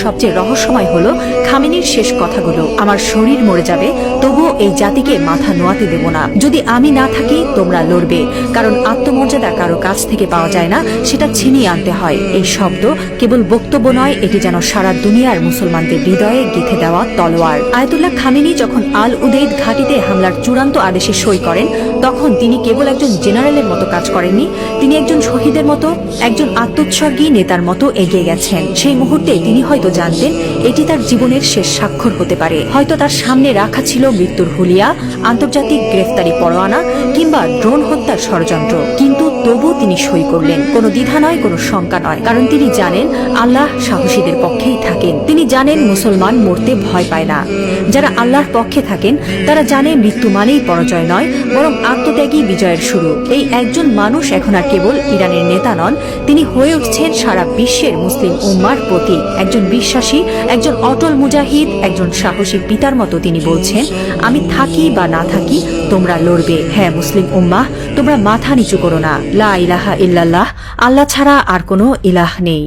সবচেয়ে রহস্যময় হলো খামেনির শেষ কথাগুলো, আমার শরীর মরে যাবে তবুও এই জাতিকে মাথা নোয়াতে দেব না। যদি আমি না থাকি তোমরা লড়বে, কারণ আত্মমর্যাদা কারো কাছ থেকে পাওয়া যায় না, সেটা ছিনিয়ে আনতে হয়। এই শব্দ কেবল বক্তব্য নয়, এটি যেন সারা দুনিয়ার মুসলমানদের হৃদয়ে গেঁথে দেওয়া তলোয়ার। আয়াতুল্লাহ খামেনি যখন আল উদেইদ ঘাঁটিতে হামলার চূড়ান্ত আদেশে সই করেন, তখন তিনি কেবল একজন জেনারেলের মতো কাজ করেননি, তিনি একজন শহীদের মতো, একজন আত্মোৎসর্গী নেতার মতো এগিয়ে গেছেন। সেই মুহূর্তে তিনি হয়তো জানতেন এটি তার জীবনের শেষ স্বাক্ষর হতে পারে। হয়তো তার সামনে রাখা ছিল মৃত্যুর হুলিয়া, আন্তর্জাতিক গ্রেফতারি পরোয়ানা কিংবা ড্রোন হত্যার ষড়যন্ত্র, কিন্তু তবু তিনি সই করলেন। কোনো দ্বিধা নয়, কোনো শঙ্কা নয়, কারণ তিনি জানেন আল্লাহ সাহসীদের পক্ষেই থাকেন। তিনি জানেন মুসলমান মরতে ভয় পায় না। যারা আল্লাহর পক্ষে থাকেন তারা জানে মৃত্যু মানেই পরাজয় নয়, বরং আত্মত্যাগী বিজয়ের শুরু। এই একজন মানুষ এখন আর কেবল ইরানের নেতা নন, তিনি হয়ে উঠছেন সারা বিশ্বের মুসলিম উম্মার প্রতীক। একজন বিশ্বাসী, একজন অটল মুজাহিদ, একজন সাহসী পিতার মতো তিনি বলছেন, আমি থাকি বা না থাকি তোমরা লড়বে। হ্যাঁ মুসলিম উম্মাহ, তোমরা মাথা নিচু করো না। লা ইলাহা ইল্লাল্লাহ, আল্লাহ ছাড়া আর কোনো ইলাহ নেই।